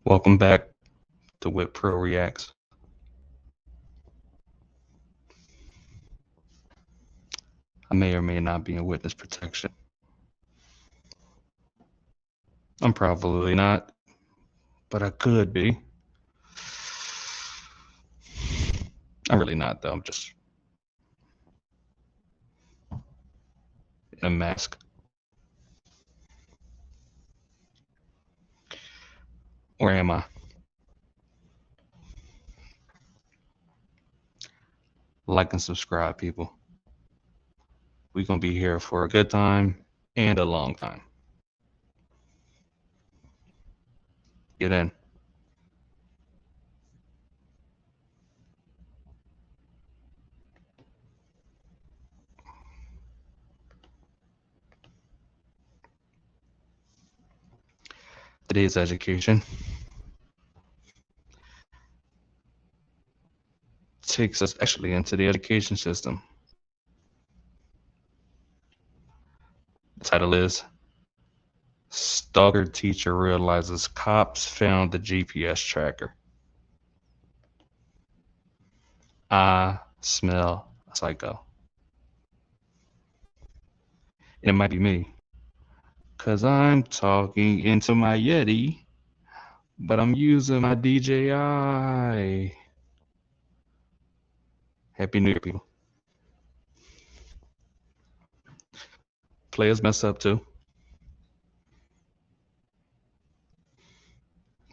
Welcome back to WitPro Reacts. I may or may not be in witness protection. I'm probably not, but I could be. I'm really not, though. I'm just in a mask. Where am I? Like and subscribe, people. We're going to be here for a good time and a long time. Get in. Today's education takes us actually into the education system. The title is Stalker Teacher Realizes Cops Found the GPS Tracker. I smell a psycho. And it might be me, because I'm talking into my Yeti, but I'm using my DJI. Happy New Year, people. Players mess up too.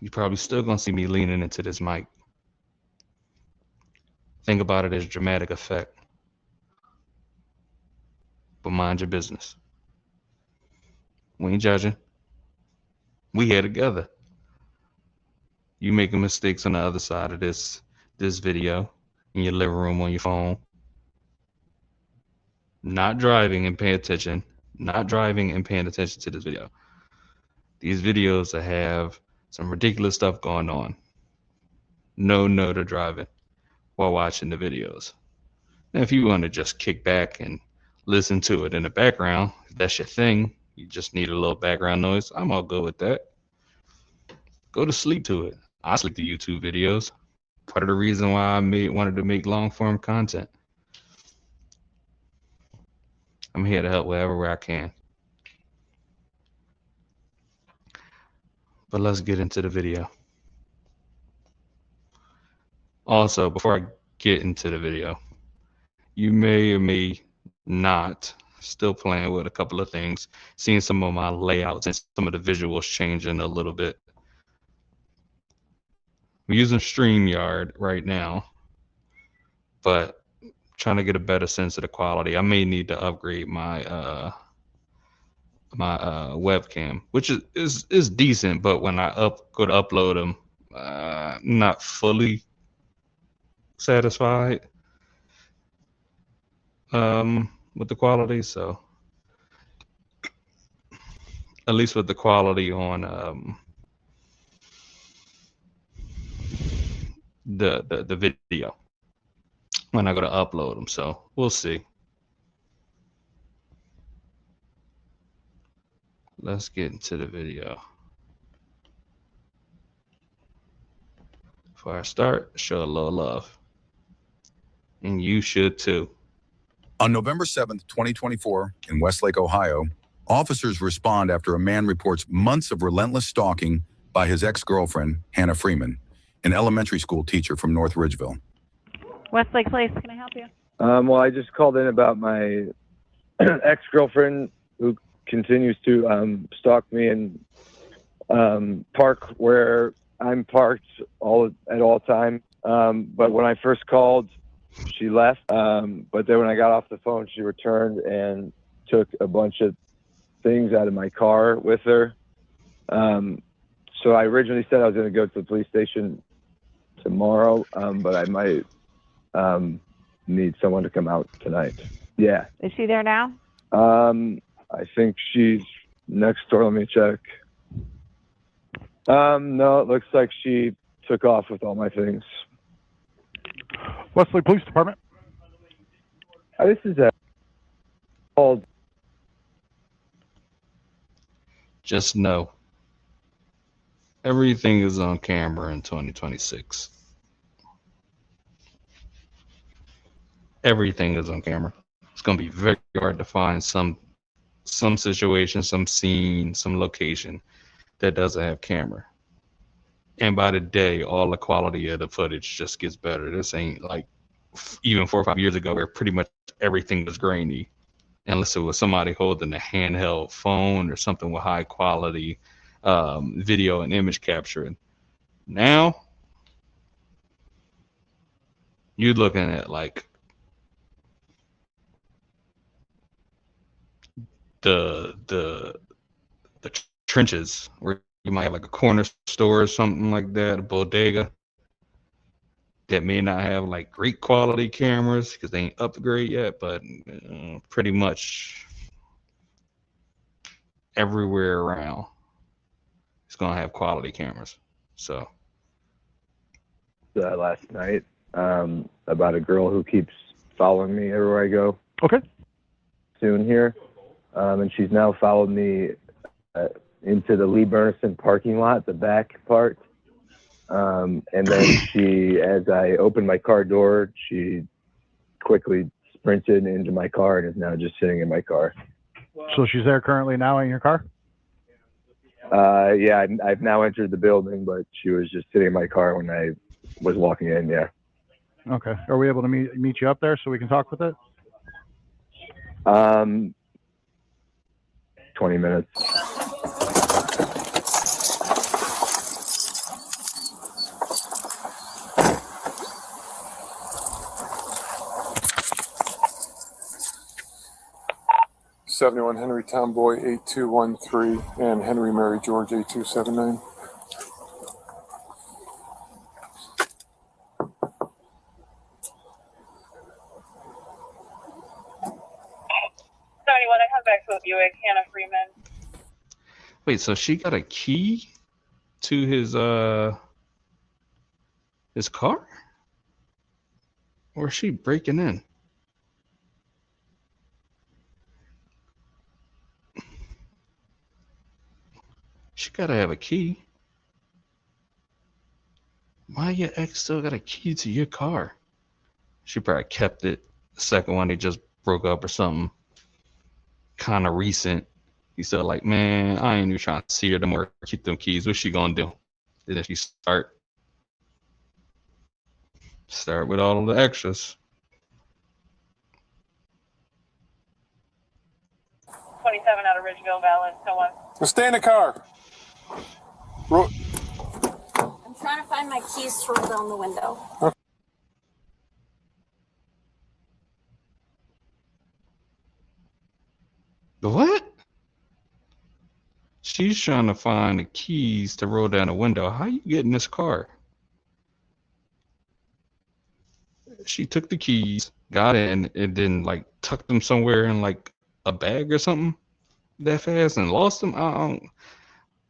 You're probably still going to see me leaning into this mic. Think about it as dramatic effect. But mind your business. We ain't judging. We here together. You making mistakes on the other side of this video in your living room on your phone. Not driving and paying attention. Not driving and paying attention to this video. These videos that have some ridiculous stuff going on. No to driving while watching the videos. Now, if you want to just kick back and listen to it in the background, if that's your thing, you just need a little background noise, I'm all good with that. Go to sleep to it. I sleep to YouTube videos. Part of the reason why I wanted to make long form content. I'm here to help wherever I can. But let's get into the video. Also, before I get into the video, you may or may not still playing with a couple of things, seeing some of my layouts and some of the visuals changing a little bit. I'm using StreamYard right now, but trying to get a better sense of the quality. I may need to upgrade my webcam, which is decent, but when I go to upload them, not fully satisfied with the quality. So at least with the quality on the video when I go to upload them. So we'll see. Let's get into the video. Before I start, show a little love. And you should too. On November 7th, 2024, in Westlake, Ohio, officers respond after a man reports months of relentless stalking by his ex-girlfriend, Hannah Freeman, an elementary school teacher from North Ridgeville. Westlake Place, can I help you? Well, I just called in about my ex-girlfriend who continues to stalk me and park where I'm parked at all times. But when I first called, she left. But then when I got off the phone, she returned and took a bunch of things out of my car with her. So I originally said I was going to go to the police station tomorrow, but I might need someone to come out tonight. Yeah. Is she there now? I think she's next door. Let me check. No, it looks like she took off with all my things. Westlake Police Department. This is called. Just know Everything is on camera in 2026. Everything is on camera. It's gonna be very hard to find some situation, some scene, some location that doesn't have camera. And by the day, all the quality of the footage just gets better. This ain't like even 4 or 5 years ago where pretty much everything was grainy, unless it was somebody holding a handheld phone or something with high quality video and image capturing. Now you're looking at like the trenches where you might have like a corner store or something like that, a bodega that may not have like great quality cameras because they ain't up to grade yet, but pretty much everywhere around it's gonna have quality cameras. So Last night about a girl who keeps following me everywhere I go. Okay. Soon here, and she's now followed me into the Lee Bernison parking lot, the back part. And then she, as I opened my car door, she quickly sprinted into my car and is now just sitting in my car. So she's there currently now in your car? Yeah, I've now entered the building, but she was just sitting in my car when I was walking in, yeah. Okay. Are we able to meet you up there so we can talk with it? 20 minutes. '71 Henry Tomboy 8213 and Henry Mary George 8279. When I come back to a Buick, Hannah Freeman. wait, so she got a key to his car? Or is she breaking in? She gotta have a key. Why your ex still got a key to your car? She probably kept it. The second one they just broke up or something. Kind of recent. He's still like, man, I ain't even trying to see her no more. Keep them keys. What's she gonna do? And then she start with all of the extras. 27 out of Ridgeville, valid. So on. So stay in the car. I'm trying to find my keys to roll down the window. What? She's trying to find the keys to roll down the window. How you get in this car? She took the keys, got in, and then like tucked them somewhere in like a bag or something that fast and lost them. I don't.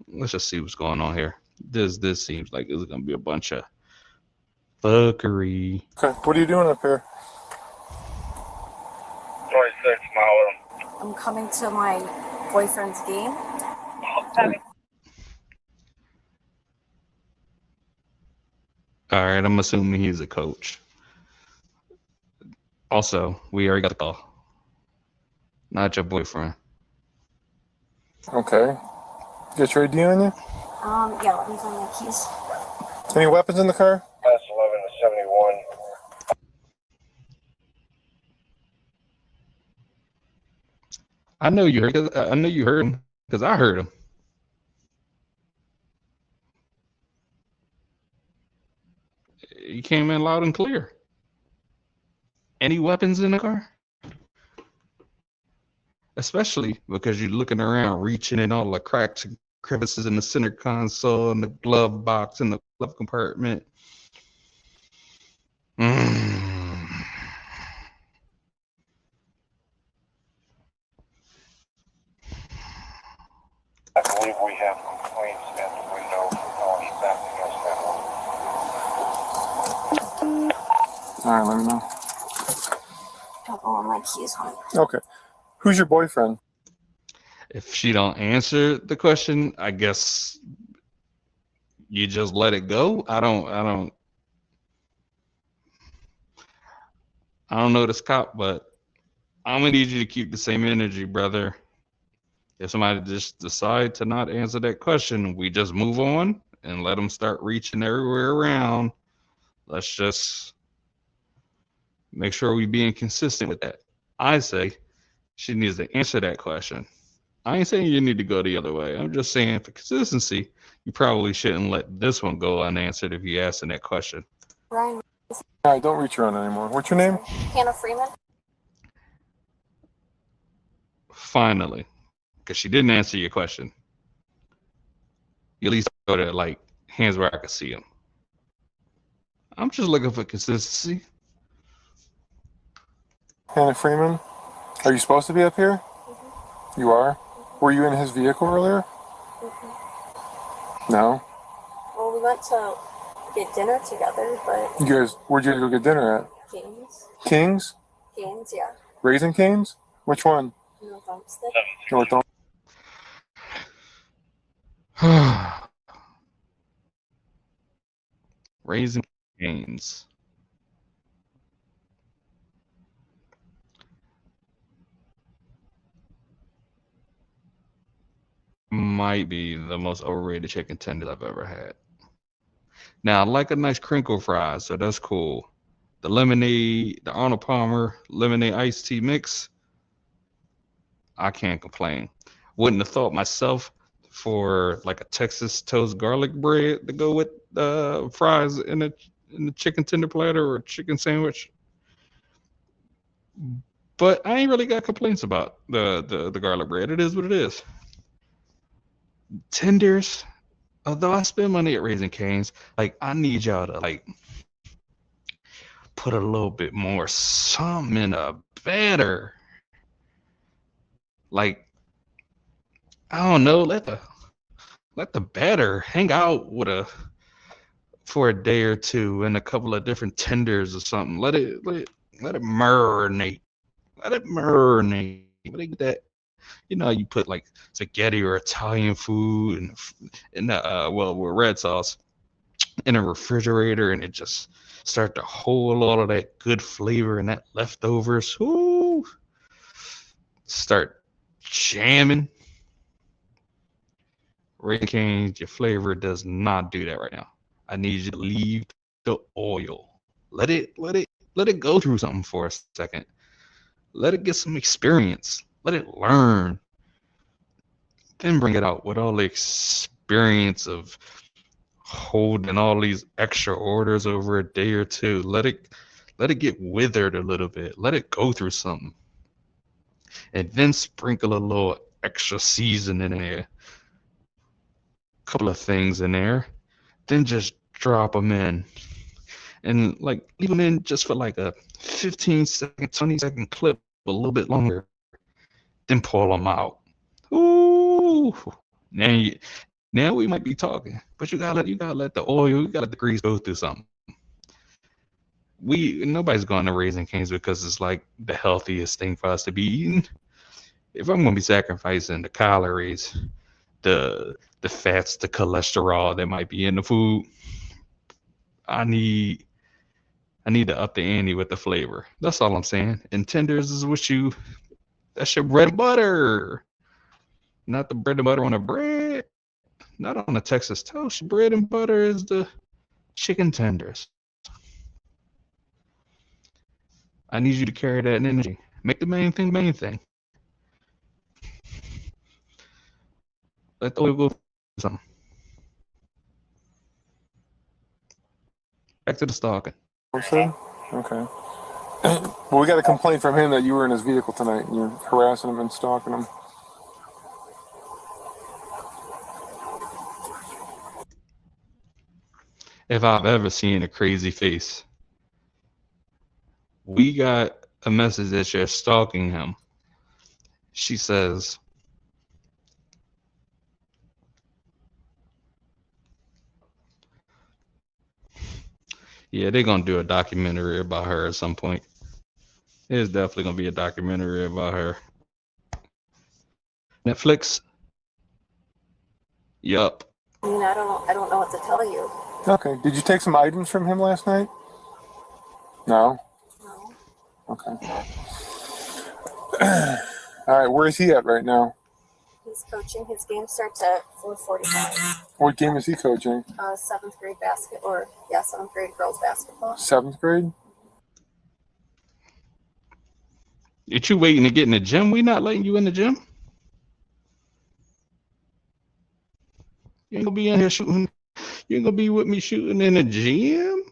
Let's just see what's going on here. This seems like it's gonna be a bunch of fuckery. Okay, what are you doing up here? 26 mile. I'm coming to my boyfriend's game. All right, I'm assuming he's a coach. Also, we already got the call. Not your boyfriend. Okay. Get your ID on you? Yeah, let me find my keys. Any weapons in the car? Class 11 to 71. I know you heard. I know you heard him because I heard him. He came in loud and clear. Any weapons in the car? Especially because you're looking around, reaching in all the cracks and crevices in the center console and the glove box and the glove compartment. I believe we have complaints at the window for felony theft against that one. All right, let me know. Don't know where my keys went. Okay. Who's your boyfriend? If she don't answer the question, I guess You just let it go? I don't know this cop, but I'm gonna need you to keep the same energy, brother. If somebody just decide to not answer that question, we just move on and let them start reaching everywhere around. Let's just make sure we being consistent with that. I say she needs to answer that question. I ain't saying you need to go the other way. I'm just saying for consistency, you probably shouldn't let this one go unanswered if you asking that question. Ryan. All right, don't reach around anymore. What's your name? Hannah Freeman. Finally, because she didn't answer your question. You at least go to like hands where I can see them. I'm just looking for consistency. Hannah Freeman. Are you supposed to be up here? Mm-hmm. You are? Were you in his vehicle earlier? Mm-hmm. No. Well, we went to get dinner together, but... You guys, where'd you go get dinner at? Kings. Kings? Kings, yeah. Raising Cane's? Which one? North Olmsted. North Olmsted. Raising Cane's. Might be the most overrated chicken tenders I've ever had. Now, I like a nice crinkle fry, so that's cool. The lemonade, the Arnold Palmer lemonade iced tea mix, I can't complain. Wouldn't have thought myself for like a Texas toast garlic bread to go with fries in the chicken tender platter or chicken sandwich. But I ain't really got complaints about the garlic bread. It is what it is. Tenders, although I spend money at Raising Cane's, like I need y'all to like put a little bit more something in a batter. Like I don't know, let the batter hang out with a for a day or two and a couple of different tenders or something. Let it marinate. Let it marinate. Let it get that. You know, you put like spaghetti or Italian food and well with red sauce in a refrigerator, and it just start to hold all of that good flavor and that leftovers. Ooh, start jamming. Raising Cane's, your flavor does not do that right now. I need you to leave the oil. Let it go through something for a second. Let it get some experience. Let it learn. Then bring it out with all the experience of holding all these extra orders over a day or two. Let it get withered a little bit. Let it go through something. And then sprinkle a little extra seasoning in there. A couple of things in there. Then just drop them in. And like leave them in just for like a 15-second, 20-second clip, a little bit longer. Then pull them out. Ooh. Now we might be talking, but you gotta let the oil, you gotta let the grease go through something. Nobody's going to Raising Cane's because it's like the healthiest thing for us to be eating. If I'm gonna be sacrificing the calories, the fats, the cholesterol that might be in the food, I need to up the ante with the flavor. That's all I'm saying. And tenders is that's your bread and butter. Not the bread and butter on a bread. Not on a Texas toast. Bread and butter is the chicken tenders. I need you to carry that energy. Make the main thing the main thing. Let the oil go something. Back to the stalking. Okay. Well, we got a complaint from him that you were in his vehicle tonight and you're harassing him and stalking him. If I've ever seen a crazy face, we got a message that you're stalking him. She says, yeah, they're going to do a documentary about her at some point. There's definitely going to be a documentary about her. Netflix? Yup. I mean, I don't know what to tell you. Okay. Did you take some items from him last night? No. No. Okay. All right. Where is he at right now? He's coaching. His game starts at 4:45. What game is he coaching? 7th grade basketball, or 7th grade girls basketball. 7th grade? Ain't you waiting to get in the gym? We not letting you in the gym? You ain't gonna be in here shooting. You ain't gonna be with me shooting in the gym?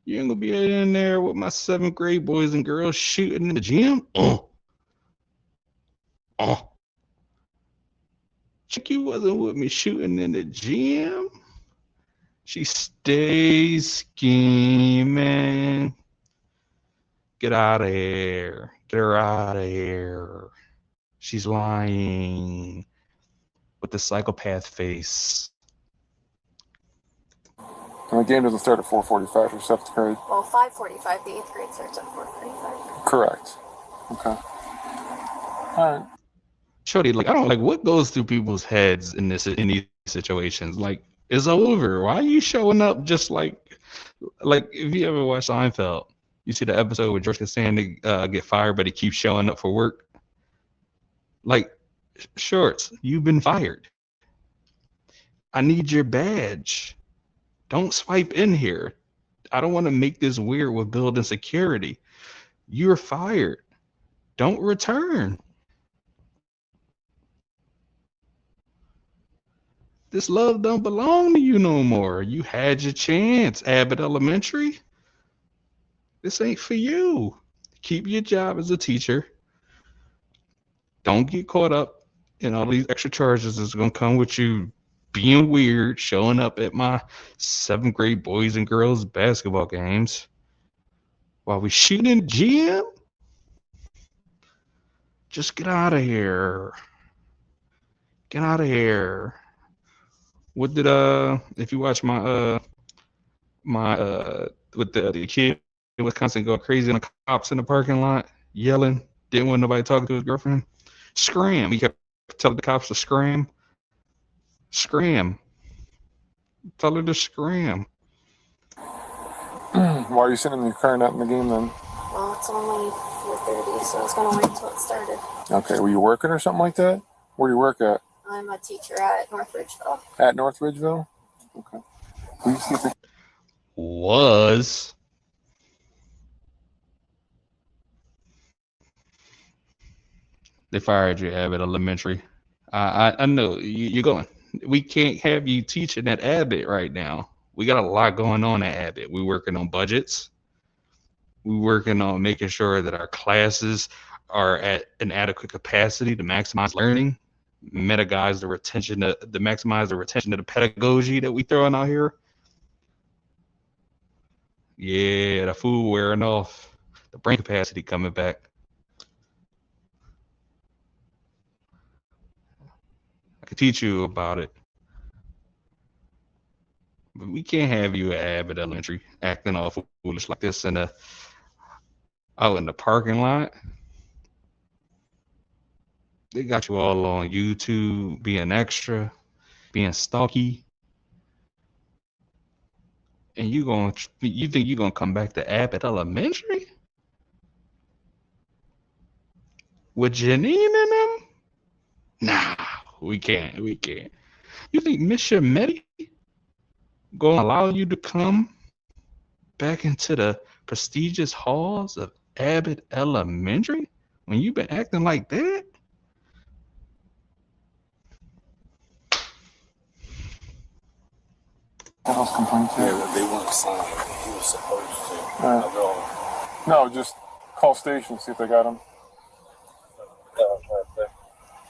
You ain't gonna be in there with my 7th grade boys and girls shooting in the gym? Chick, you wasn't with me shooting in the gym? She stays scheming. Get out of here. Get her out of here. She's lying with the psychopath face. And the game doesn't start at 4:45 for 7th grade. Well, 5:45. The 8th grade starts at 4:45. Correct. Okay. All right. Shorty, like I don't like what goes through people's heads in these situations. Like it's over. Why are you showing up just like if you ever watch Seinfeld, you see the episode where George Costanza get fired, but he keeps showing up for work. Like, Shorts, you've been fired. I need your badge. Don't swipe in here. I don't want to make this weird with building security. You're fired. Don't return. This love don't belong to you no more. You had your chance, Abbott Elementary. This ain't for you. Keep your job as a teacher. Don't get caught up in all these extra charges that's going to come with you being weird, showing up at my 7th grade boys and girls basketball games while we shooting in the gym. Just get out of here. Get out of here. What did if you watch my with the kid in Wisconsin go crazy and the cops in the parking lot yelling, didn't want nobody talking to his girlfriend? Scram. He kept telling the cops to scram. Scram. Tell her to scram. Why are you sitting in your car not in the game then? Well, it's only 4:30, so I was gonna wait until it started. Okay. Were you working or something like that? Where do you work at? I'm a teacher at North Ridgeville. At North Ridgeville? Okay. Will you see if Was. They fired you, Abbott Elementary. I know you're going. We can't have you teaching at Abbott right now. We got a lot going on at Abbott. We're working on budgets. We're working on making sure that our classes are at an adequate capacity to maximize learning, maximize the retention of the pedagogy that we throwing out here. Yeah, the food wearing off, the brain capacity coming back. I could teach you about it. But we can't have you at Abbott Elementary acting all foolish like this out in the parking lot. They got you all on YouTube being extra, being stalky. And you think you're gonna come back to Abbott Elementary? With Janine and them? Nah, we can't. You think Miss Shametti gonna allow you to come back into the prestigious halls of Abbott Elementary when you've been acting like that? What else complaints? Yeah, they weren't signed. He was supposed to. No, just call station, see if they got him.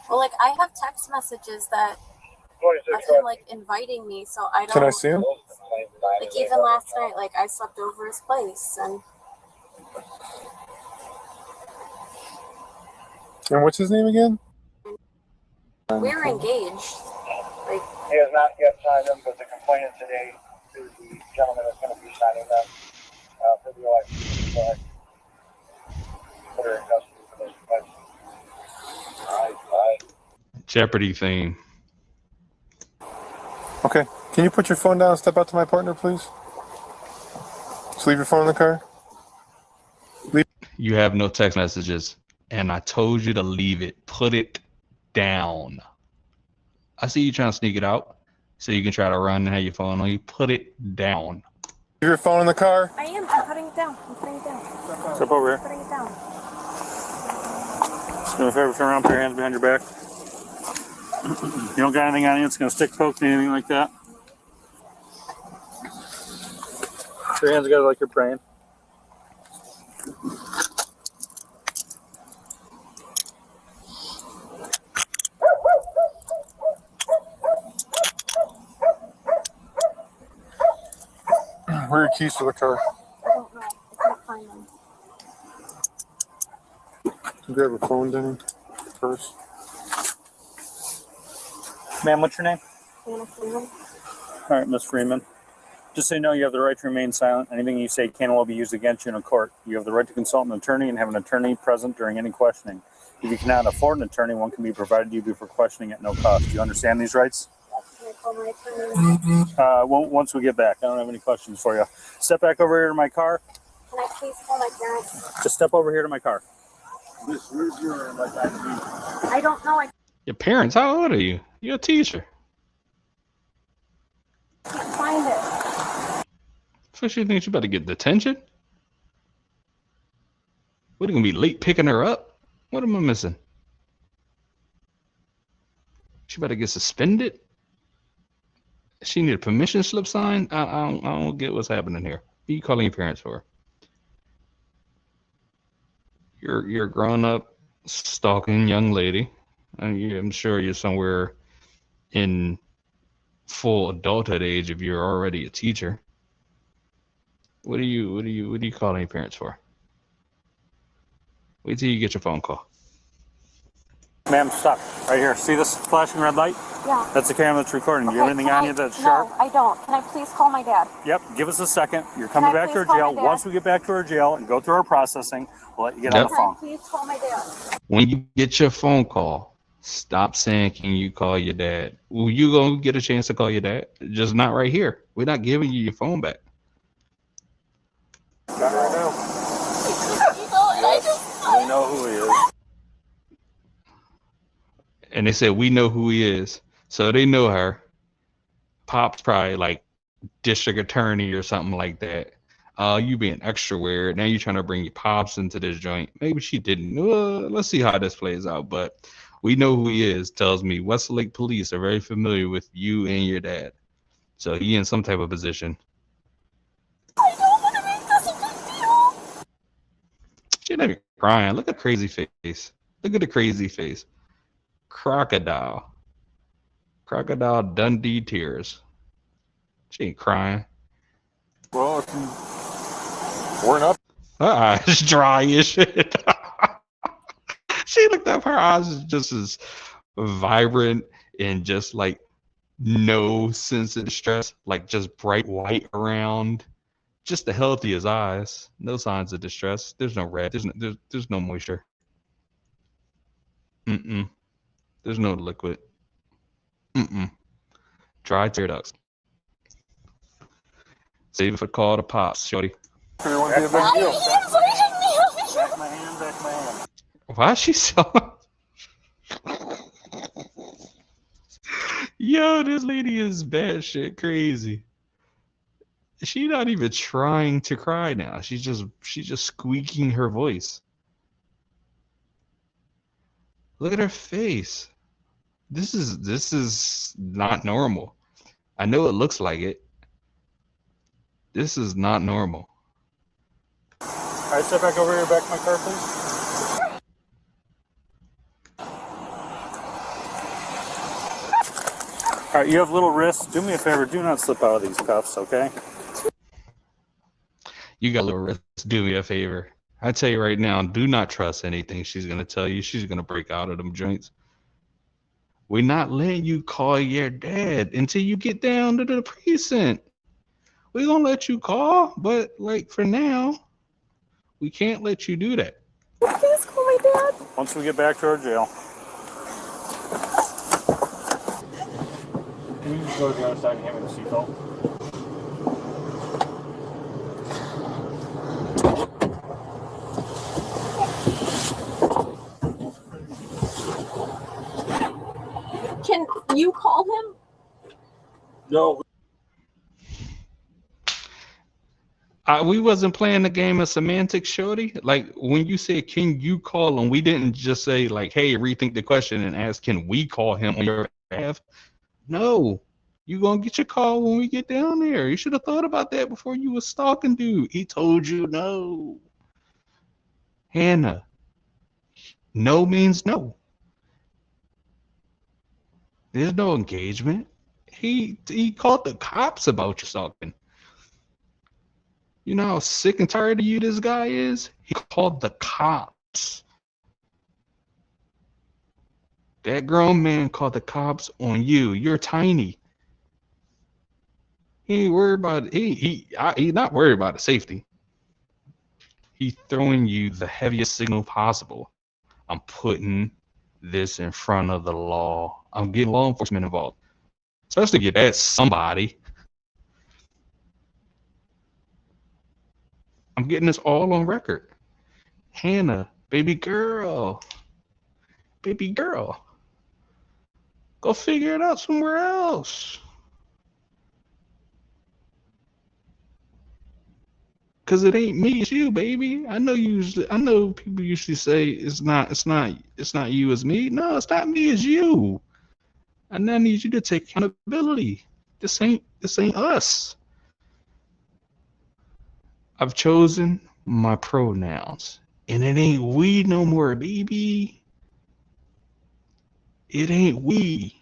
Well, like I have text messages that of him like inviting me, so I don't. Can I see him? Like even last night, like I slept over his place, and what's his name again? we're engaged. Like He has not yet signed them, but the complainant today is the gentleman that's going to be signing them for the election. So put her in custody for those complaints. All right. Jeopardy theme. Okay. Can you put your phone down and step out to my partner, please? Just leave your phone in the car. You have no text messages, and I told you to leave it. Put it down. I see you trying to sneak it out so you can try to run and have your phone on you. Put it down. Leave your phone in the car. I am. I'm putting it down. I'm putting it down. Step over here. I'm putting it down. Do me a favor, turn around, put your hands behind your back. You don't got anything on you that's going to stick, poke, anything like that? Put your hands together like you're praying. Where are your keys to the car? I don't know. I can't find them. Can you grab your phone, Denny? Purse. Ma'am, what's your name? Anna Freeman. All right, Miss Freeman. Just so you know, you have the right to remain silent. Anything you say can and will be used against you in a court. You have the right to consult an attorney and have an attorney present during any questioning. If you cannot afford an attorney, one can be provided to you before questioning at no cost. Do you understand these rights? Can I call my attorney? Once we get back, I don't have any questions for you. Step back over here to my car. Can I please call my parents? Just step over here to my car. I don't know. I Your parents, how old are you? You're a teacher. can't find it. First you think you better get detention? What, are you gonna be late picking her up? What am I missing? She better get suspended? She need a permission slip signed? I don't get what's happening here. Who you calling your parents for? You're a grown-up stalking young lady. I'm sure you're somewhere in full adulthood age if you're already a teacher. What are you calling your parents for? Wait till you get your phone call. Ma'am, stop. Right here. See this flashing red light? Yeah. That's the camera that's recording. Do you have anything on you that's sharp? No, I don't. Can I please call my dad? Yep. Give us a second. You're coming Can I back to our please call jail. my dad? Once we get back to our jail and go through our processing, we'll let you get Yep. on the Can I phone. please call my dad? When you get your phone call, stop saying, "Can you call your dad?" Well, you gonna get a chance to call your dad, just not right here. We're not giving you your phone back. Not right now. We know who he is. And they said, "We know who he is," so they know her. Pop's probably like district attorney or something like that. You being extra weird. Now you're trying to bring your pops into this joint. Maybe she didn't. Let's see how this plays out. But we know who he is. Tells me Westlake police are very familiar with you and your dad. So he in some type of position. I don't want to make this a big deal. She's not even crying. Look at the crazy face. Look at the crazy face. Crocodile Dundee tears. She ain't crying. Well, if you weren't up. Her eyes dry as shit. She looked up. Her eyes is just as vibrant and just like no sense of distress, like just bright white around. Just the healthiest eyes. No signs of distress. There's no red. There's no moisture. There's no liquid. Dry tear ducts. Save it for call to pops, shorty. It won't be a big deal. Back my hand, back my hand. Why is she so? Yo, this lady is batshit crazy. She's not even trying to cry now. She's just squeaking her voice. Look at her face. This is not normal. I know it looks like it. This is not normal. All right, step back over here, back my car, please. All right, you have little wrists. Do me a favor. Do not slip out of these cuffs, okay? You got little wrists. Do me a favor. I tell you right now, do not trust anything she's gonna tell you. She's gonna break out of them joints. We're not letting you call your dad until you get down to the precinct. We're gonna let you call, but like for now, we can't let you do that. Please call my dad. Once we get back to our jail. Can you just go to the other side and hand me the seatbelt? Can you call him? No. We wasn't playing the game of semantics, shorty. Like when you said, "Can you call him?" We didn't just say like, "Hey, rethink the question and ask, can we call him on your behalf?" No, you gonna get your call when we get down there. You should have thought about that before you was stalking dude. He told you no. Hannah, no means no. There's no engagement. He called the cops about you stalking. You know how sick and tired of you this guy is? He called the cops. That grown man called the cops on you. You're tiny. He ain't worried about he's not worried about the safety. He's throwing you the heaviest signal possible. I'm putting this in front of the law. I'm getting law enforcement involved. Especially if you're that somebody. I'm getting this all on record. Hannah, baby girl. Baby girl. Go figure it out somewhere else. Cause it ain't me, it's you, baby. I know people usually say it's not you, it's me. No, it's not me, it's you. And I need you to take accountability. This ain't us. I've chosen my pronouns. And it ain't we no more, baby. It ain't we.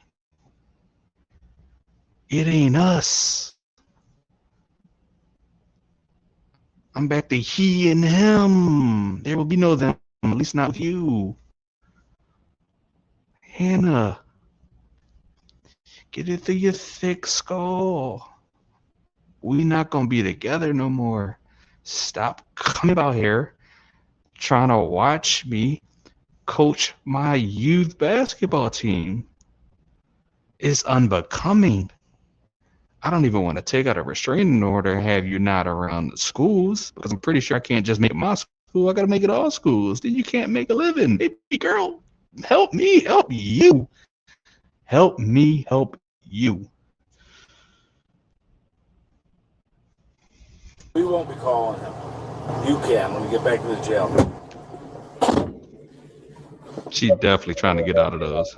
It ain't us. I'm back to he and him. There will be no them, at least not with you. Hannah, get it through your thick skull. We not gonna be together no more. Stop coming out here trying to watch me coach my youth basketball team. It's unbecoming. I don't even want to take out a restraining order and have you not around the schools because I'm pretty sure I can't just make it my school. I got to make it all schools. Then you can't make a living. Baby girl, help me, help you. Help me, help you. We won't be calling him. You can when we get back to the jail. She's definitely trying to get out of those.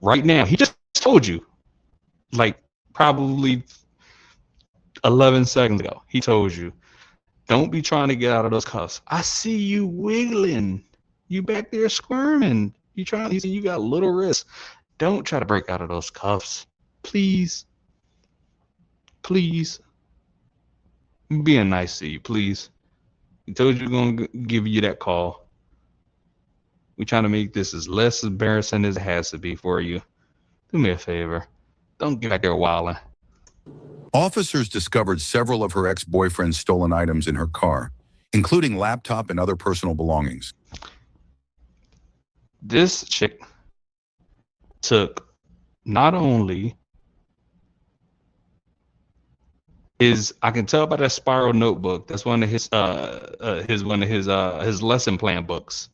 Right now, he just told you, like probably 11 seconds ago, he told you, don't be trying to get out of those cuffs. I see you wiggling. You back there squirming. He said you got little wrists. Don't try to break out of those cuffs. Please. Please. I'm being nice to you, please. He told you we're going to give you that call. We're trying to make this as less embarrassing as it has to be for you. Do me a favor. Don't get back there wilding. Officers discovered several of her ex-boyfriend's stolen items in her car, including laptop and other personal belongings. This chick took not only I can tell by that spiral notebook. That's one of his lesson plan books.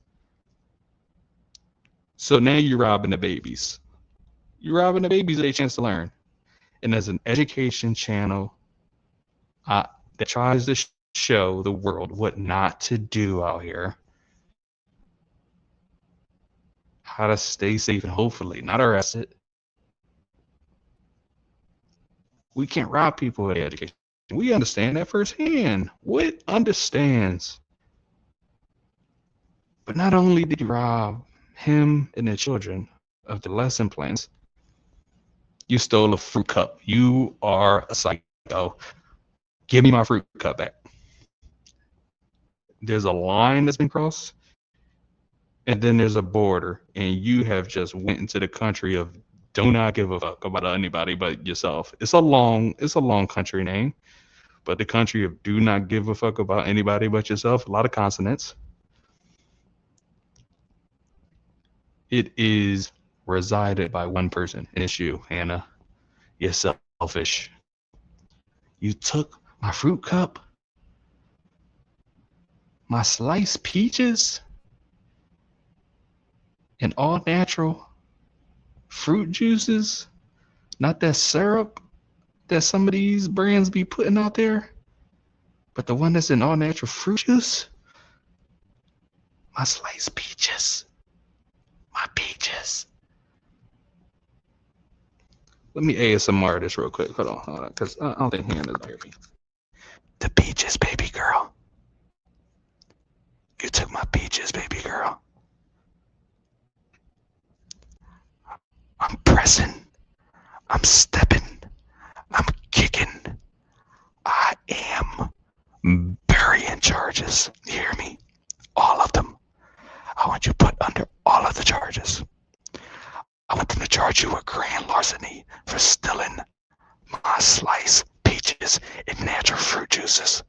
So now you're robbing the babies. You're robbing the babies of a chance to learn. And there's an education channel that tries to show the world what not to do out here. How to stay safe and hopefully not arrested. We can't rob people of education. We understand that firsthand. Wit understands. But not only did you rob him and the children of the lesson plans, you stole a fruit cup. You are a psycho. Give me my fruit cup back. There's a line that's been crossed, and then there's a border, and you have just went into the country of do not give a fuck about anybody but yourself. It's a long country name, but the country of do not give a fuck about anybody but yourself. A lot of consonants. It is resided by one person, and it's you, Hannah. You're selfish. You took my fruit cup, my sliced peaches, and all natural fruit juices, not that syrup that some of these brands be putting out there, but the one that's in all natural fruit juice. My sliced peaches. My peaches. Let me ASMR this real quick. Hold on, because I don't think hearing this hear me. The peaches, baby girl. You took my peaches, baby girl. I'm pressing. I'm stepping. I'm kicking. I am burying charges. You hear me? All of them. I want you put under all of the charges. I want them to charge you with grand larceny for stealing my sliced peaches and natural fruit juices.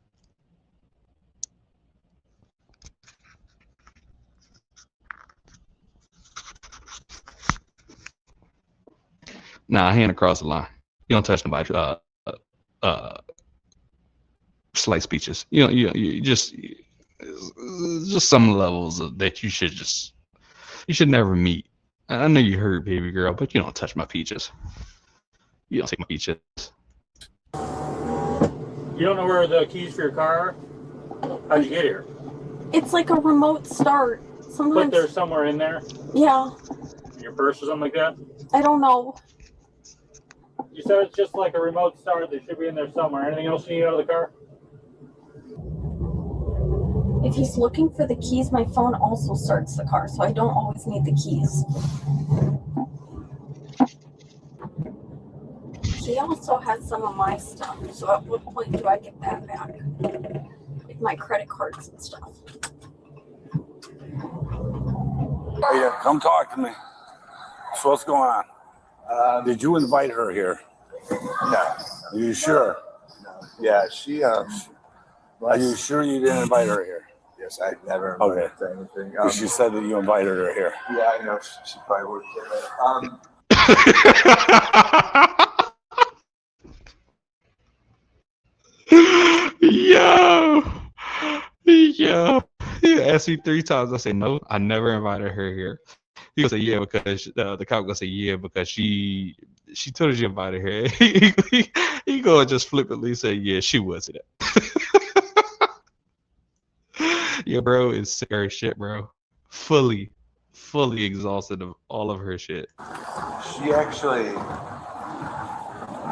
Nah, hand across the line. You don't touch nobody. Sliced peaches. You just some levels that you should never meet. I know you heard, baby girl, but you don't touch my peaches. You don't take my peaches. You don't know where the keys for your car are? How'd you get here? It's like a remote start. Sometimes. But they're somewhere in there? Yeah. In your purse or something like that? I don't know. You said it's just like a remote start. They should be in there somewhere. Anything else you need out of the car? If he's looking for the keys, my phone also starts the car, so I don't always need the keys. He also has some of my stuff, so at what point do I get that back? Like my credit cards and stuff. Hey, come talk to me. So what's going on? Did you invite her here? No. Are you sure? No. Yeah, she. Are you sure you didn't invite her here? Yes, I never invited her to anything. She said that you invited her here. Yeah, I know. She probably would have. Yo. He asked me 3 times. I say no. I never invited her here. He gonna say yeah because the cop gonna say yeah because she told us you invited her. He gonna just flippantly say yeah she wasn't it. Yeah, bro is sick of her shit, bro. Fully exhausted of all of her shit. She actually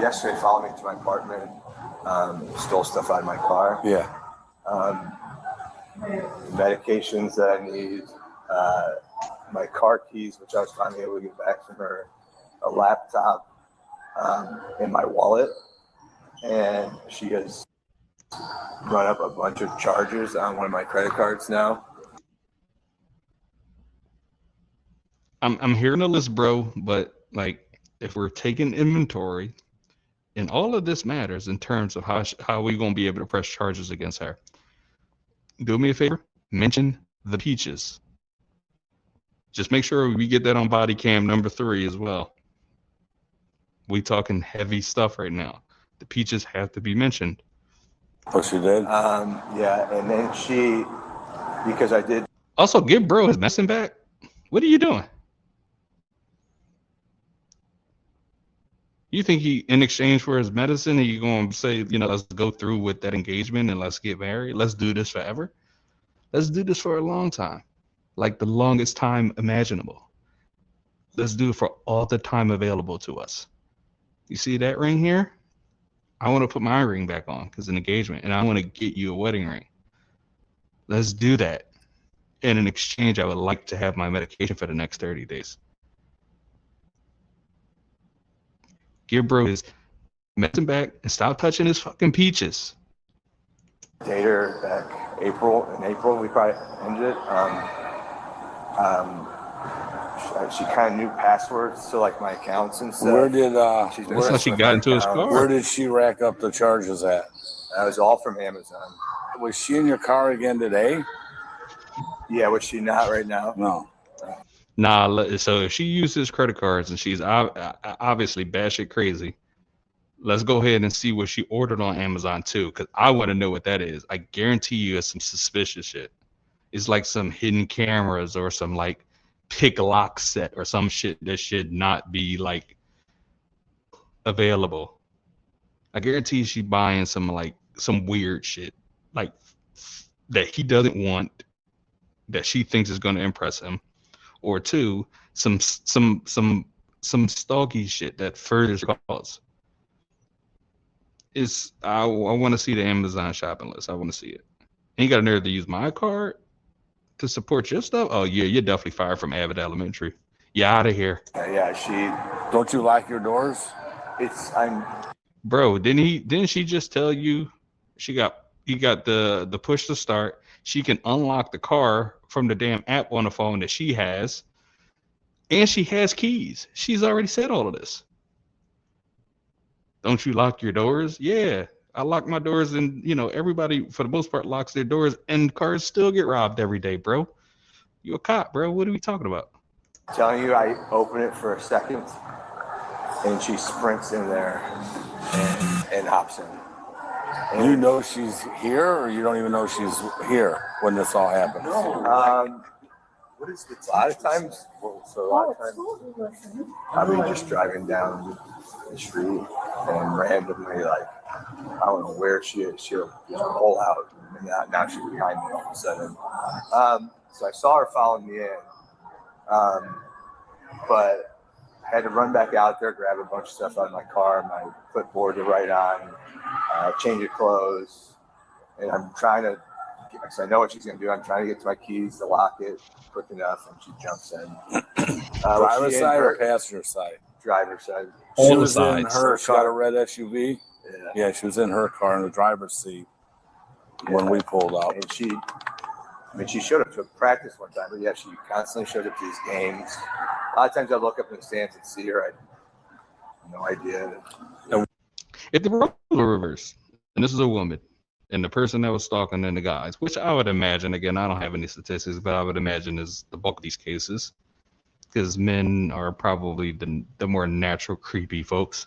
yesterday followed me to my apartment, stole stuff out of my car. Yeah. Medications that I need, my car keys, which I was finally able to get back from her, a laptop, and my wallet. And she has run up a bunch of charges on one of my credit cards now. I'm hearing the list, bro, but like if we're taking inventory, and all of this matters in terms of how we gonna be able to press charges against her. Do me a favor, mention the peaches. Just make sure we get that on body cam number 3 as well. We talking heavy stuff right now. The peaches have to be mentioned. Oh, she did? Yeah, and then she, because I did. Also, give bro his medicine back. What are you doing? You think he, in exchange for his medicine, he going to say, let's go through with that engagement and let's get married. Let's do this forever. Let's do this for a long time. Like the longest time imaginable. Let's do it for all the time available to us. You see that ring here? I want to put my ring back on because an engagement, and I want to get you a wedding ring. Let's do that. And in exchange, I would like to have my medication for the next 30 days. Give bro his medicine back and stop touching his fucking peaches. Date her back in April we probably ended it. She kind of knew passwords to like my accounts and stuff. Where did that's how she got into his car. Where did she rack up the charges at? That was all from Amazon. Was she in your car again today? Yeah, was she not right now? No. Nah, so if she uses credit cards and she's obviously batshit crazy, Let's go ahead and see what she ordered on Amazon too, because I want to know what that is. I guarantee you it's some suspicious shit. It's like some hidden cameras or some like pick lock set or some shit that should not be like available. I guarantee she buying some weird shit like that he doesn't want, that she thinks is going to impress him, or two, some stalky shit that furthers her cause. I want to see the Amazon shopping list. I want to see it. And you got a nerve to use my card to support your stuff? Oh yeah, you're definitely fired from Avid Elementary. You out of here. Yeah, don't you lock your doors? Bro, didn't she just tell you you got the push to start? She can unlock the car from the damn app on the phone that she has. And she has keys. She's already said all of this. Don't you lock your doors? Yeah. I lock my doors, and everybody for the most part locks their doors, and cars still get robbed every day, bro. You a cop, bro. What are we talking about? Telling you, I open it for a second and she sprints in there and hops in. And you know she's here, or you don't even know she's here when this all happens? What is it? A lot of times, I'll be just driving down the street and randomly, like, I don't know where she is, she'll pull out, and now she's behind me all of a sudden. So I saw her following me in, but I had to run back out there, grab a bunch of stuff out of my car, my clipboard to write on, change of clothes, and I'm trying to, because I know what she's going to do, I'm trying to get to my keys to lock it quick enough, and she jumps in. Driver's side or passenger side? Driver's side. She was in her, she got a red SUV? Yeah, she was in her car in the driver's seat when we pulled out. And she showed up to practice one time, but yeah, she constantly showed up to these games. A lot of times I look up in the stands and see her. I have no idea. If the roles were reversed, and this is a woman, and the person that was stalking then the guys, which I would imagine, again, I don't have any statistics, but I would imagine is the bulk of these cases, because men are probably the more natural creepy folks.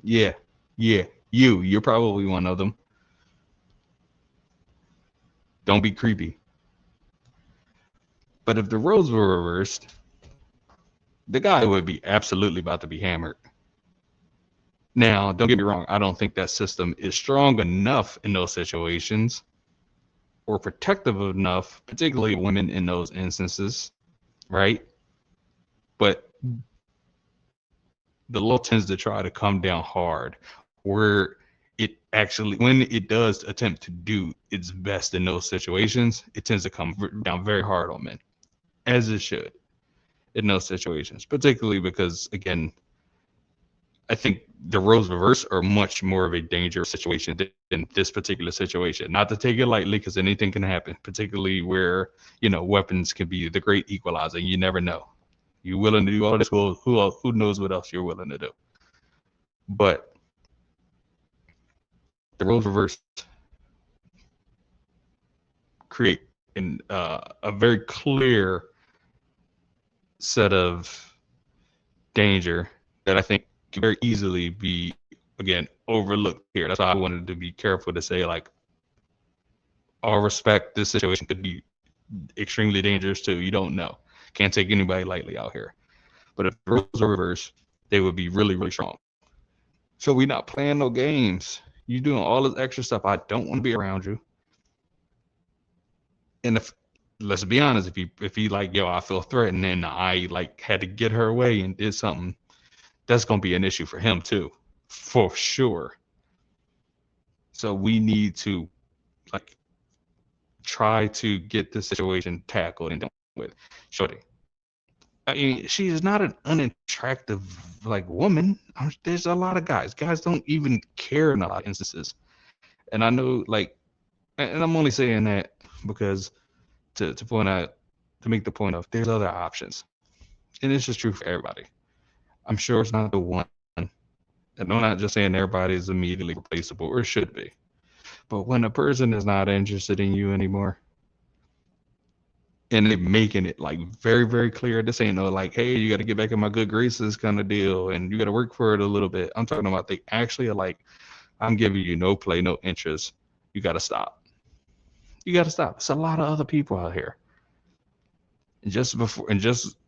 Yeah, you're probably one of them. Don't be creepy. But if the roles were reversed, the guy would be absolutely about to be hammered. Now, don't get me wrong, I don't think that system is strong enough in those situations or protective enough, particularly women in those instances, right? But the law tends to try to come down hard, where it actually, when it does attempt to do its best in those situations, it tends to come down very hard on men, as it should in those situations, particularly because, again, I think the roles reverse are much more of a dangerous situation than this particular situation. Not to take it lightly, because anything can happen, particularly where, weapons can be the great equalizer. You never know. You're willing to do all this, who knows what else you're willing to do. But the roles reversed create a very clear set of danger that I think can very easily be, again, overlooked here. That's why I wanted to be careful to say, like, all respect, this situation could be extremely dangerous too. You don't know. Can't take anybody lightly out here. But if the rules are reversed, they would be really, really strong. So we're not playing no games. You're doing all this extra stuff. I don't want to be around you. And let's be honest, if he like, yo, I feel threatened and I like had to get her away and did something, that's going to be an issue for him too, for sure. So we need to like try to get this situation tackled and done with. Shorty, I mean, she is not an unattractive like woman. There's a lot of guys. Guys don't even care in a lot of instances. And I know, like, and I'm only saying that because to point out, to make the point of, there's other options. And it's just true for everybody. I'm sure it's not the one. And I'm not just saying everybody is immediately replaceable, or should be. But when a person is not interested in you anymore, and they making it like very, very clear. This ain't no like, hey, you got to get back in my good graces kind of deal, and you got to work for it a little bit. I'm talking about they actually are like, I'm giving you no play, no interest. You got to stop. You got to stop. It's a lot of other people out here.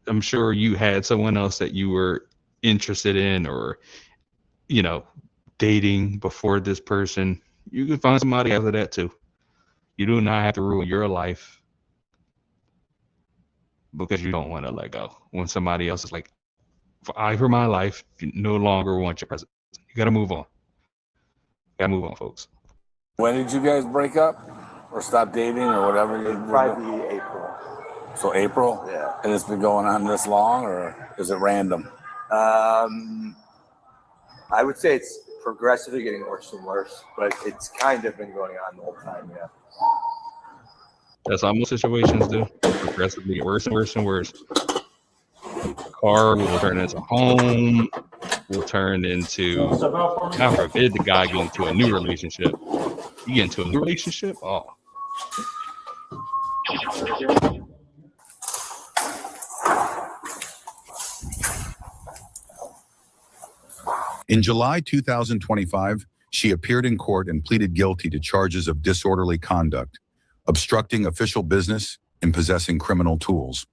I'm sure you had someone else that you were interested in, or dating before this person. You can find somebody after that too. You do not have to ruin your life because you don't want to let go when somebody else is like, for my life, you no longer want your presence. You got to move on. You got to move on, folks. When did you guys break up or stop dating or whatever? It'd probably be April. So April? Yeah. And it's been going on this long, or is it random? I would say it's progressively getting worse and worse, but it's kind of been going on the whole time, yeah. That's all most situations do. Progressively get worse and worse and worse. Car will turn into home, will turn into, God forbid, the guy get into a new relationship. You get into a new relationship? Oh. In July 2025, she appeared in court and pleaded guilty to charges of disorderly conduct, obstructing official business, and possessing criminal tools.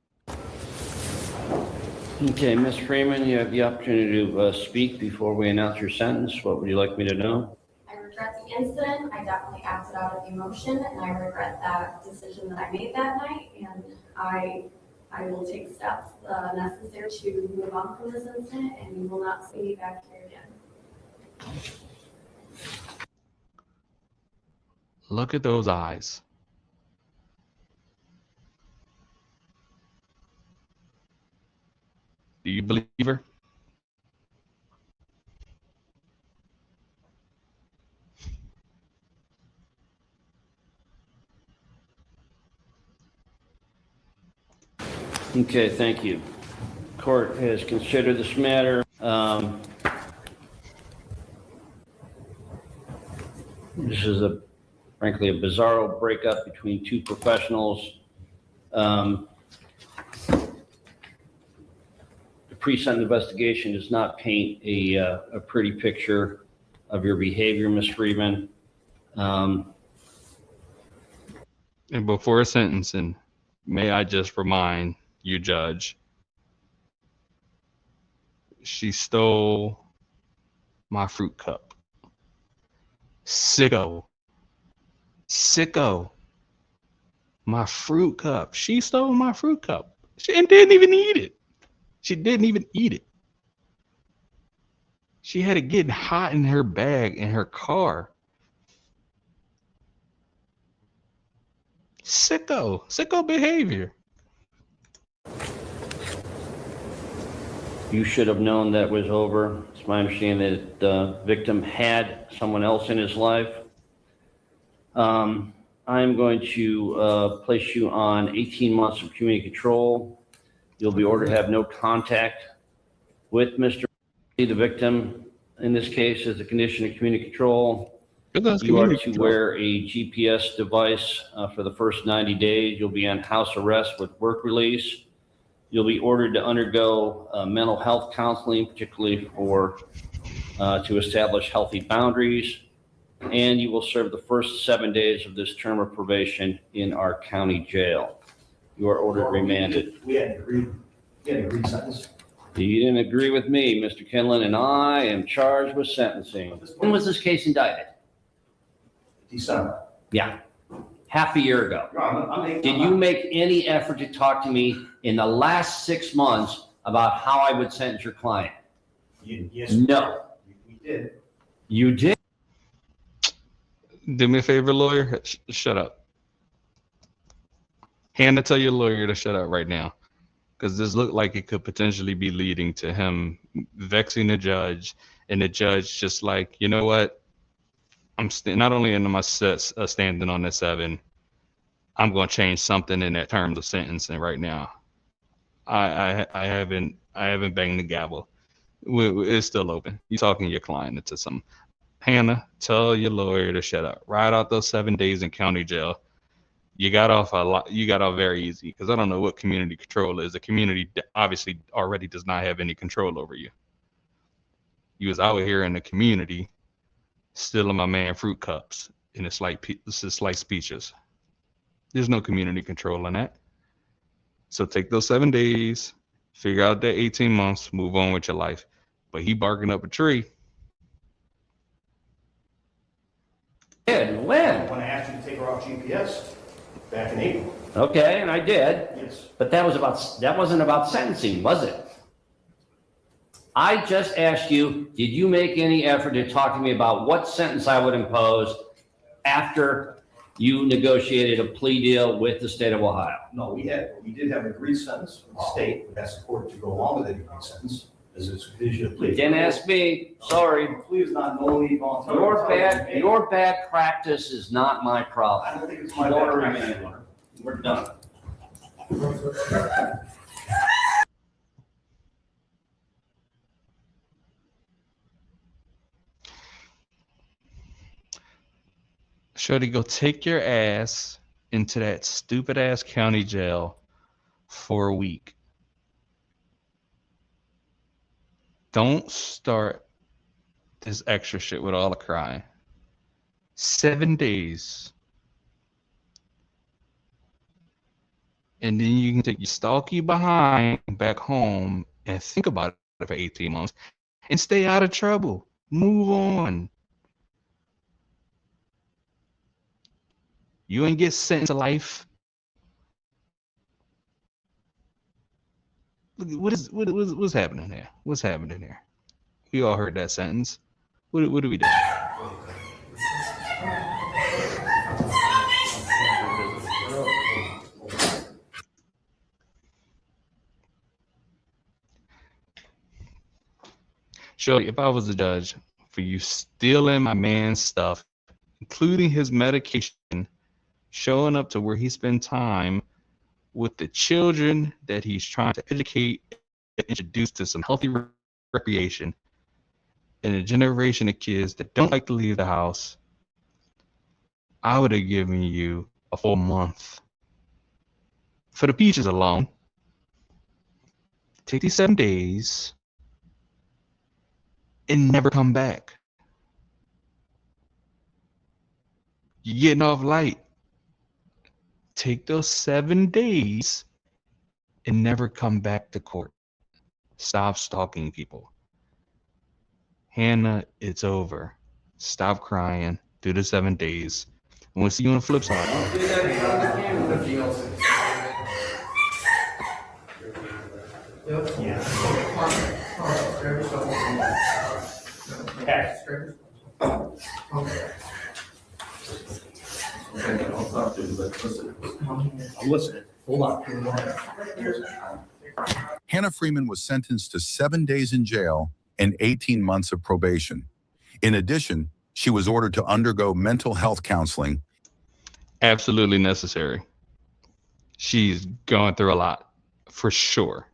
Okay, Ms. Freeman, you have the opportunity to speak before we announce your sentence. What would you like me to know? I regret the incident. I definitely acted out of emotion, and I regret that decision that I made that night. And I will take steps necessary to move on from this incident, and you will not see me back here again. Look at those eyes. Do you believe her? Okay, thank you. Court has considered this matter. This is frankly a bizarro breakup between two professionals. The pre-sentence investigation does not paint a pretty picture of your behavior, Ms. Freeman. And before sentencing, may I just remind you, Judge, she stole my fruit cup. Sicko. My fruit cup. She stole my fruit cup. She didn't even eat it. She didn't even eat it. She had it getting hot in her bag in her car. Sicko behavior. You should have known that was over. It's my understanding that the victim had someone else in his life. I'm going to place you on 18 months of community control. You'll be ordered to have no contact with Mr. The victim. In this case, as a condition of community control, you are to wear a GPS device for the first 90 days. You'll be on house arrest with work release. You'll be ordered to undergo mental health counseling, particularly to establish healthy boundaries. And you will serve the first 7 days of this term of probation in our county jail. You are ordered remanded. We had agreed sentence. You didn't agree with me, Mr. Kinlan, and I am charged with sentencing. When was this case indicted? December. Yeah, half a year ago. Did you make any effort to talk to me in the last 6 months about how I would sentence your client? Yes. No. We did. You did? Do me a favor, lawyer. Shut up. Hannah, tell your lawyer to shut up right now. Because this looked like it could potentially be leading to him vexing the judge. And the judge just like, you know what? Not only am I standing on the 7, I'm going to change something in that terms of sentencing right now. I haven't banged the gavel. It's still open. You're talking your client into some. Hannah, tell your lawyer to shut up. Ride out those 7 days in county jail. You got off a lot. You got off very easy because I don't know what community control is. The community obviously already does not have any control over you. You was out here in the community stealing my man fruit cups and it's like speeches. There's no community control in that. So take those 7 days, figure out that 18 months, move on with your life. But he barking up a tree. When? When I asked you to take her off GPS back in April. Okay, and I did. Yes. But that wasn't about sentencing, was it? I just asked you, did you make any effort to talk to me about what sentence I would impose after you negotiated a plea deal with the state of Ohio? No, we did have an agreed sentence from the state, but that's the court to go along with the agreed sentence, as it's condition of plea. You didn't ask me, sorry. Plea is not knowingly voluntary. Your bad practice is not my problem. I don't think it's my You bad order practice. remand. We're done. Shorty, go take your ass into that stupid ass county jail for a week. Don't start this extra shit with all the crying. 7 days. And then you can take your stalky behind back home and think about it for 18 months and stay out of trouble. Move on. You ain't get sentenced to life. What's happening here? What's happening here? We all heard that sentence. What do we do? Shorty, if I was the judge for you stealing my man's stuff, including his medication, showing up to where he spent time with the children that he's trying to educate and introduce to some healthy recreation, and a generation of kids that don't like to leave the house, I would have given you a full month. For the peaches alone, take these 7 days and never come back. You're getting off light. Take those 7 days and never come back to court. Stop stalking people. Hannah, it's over. Stop crying. Do the 7 days. And we'll see you on the flip side. I'm listening. Hold on. Hannah Freeman was sentenced to 7 days in jail and 18 months of probation. In addition, she was ordered to undergo mental health counseling. Absolutely necessary. She's going through a lot, for sure.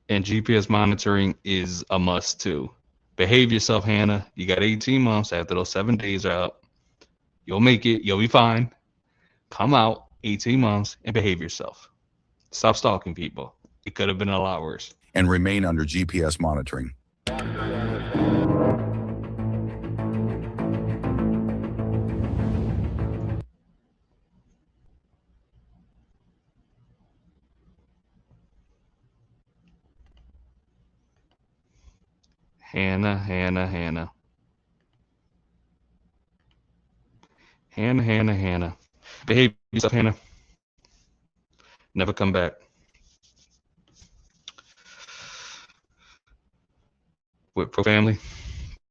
And GPS monitoring is a must too. Behave yourself, Hannah. You got 18 months after those 7 days are up. You'll make it. You'll be fine. Come out 18 months and behave yourself. Stop stalking people. It could have been a lot worse. And remain under GPS monitoring. Hannah. Behave yourself, Hannah. Never come back. WitPro family,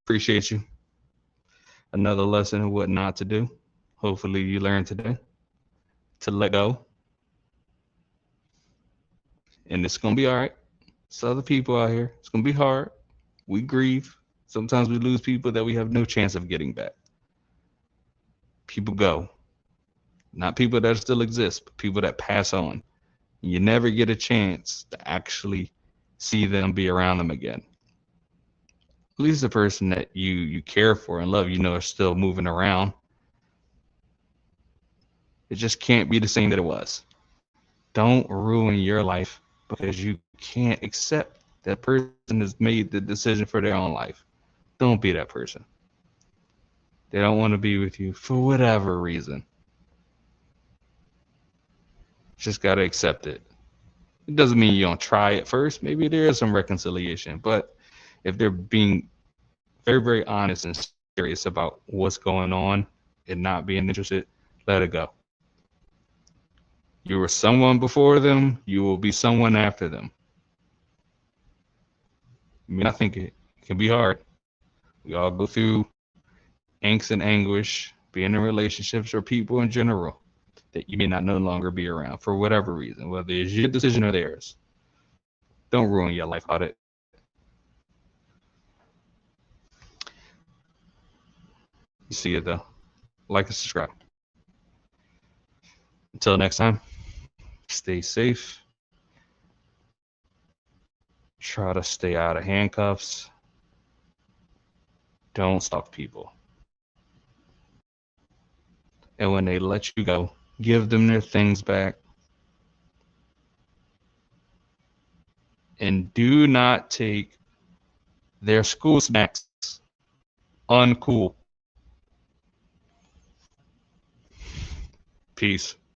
appreciate you. Another lesson of what not to do. Hopefully you learned today to let go. And it's going to be all right. It's other people out here. It's going to be hard. We grieve. Sometimes we lose people that we have no chance of getting back. People go. Not people that still exist, but people that pass on. You never get a chance to actually see them, be around them again. At least the person that you care for and love, you know, are still moving around. It just can't be the same that it was. Don't ruin your life because you can't accept that person has made the decision for their own life. Don't be that person. They don't want to be with you for whatever reason. Just got to accept it. It doesn't mean you don't try it first. Maybe there is some reconciliation. But if they're being very, very honest and serious about what's going on and not being interested, let it go. You were someone before them. You will be someone after them. I mean, I think it can be hard. We all go through angst and anguish, being in relationships or people in general that you may not no longer be around for whatever reason, whether it's your decision or theirs. Don't ruin your life about it. You see it though. Like and subscribe. Until next time, stay safe. Try to stay out of handcuffs. Don't stalk people. And when they let you go, give them their things back. And do not take their school snacks. Uncool. Peace.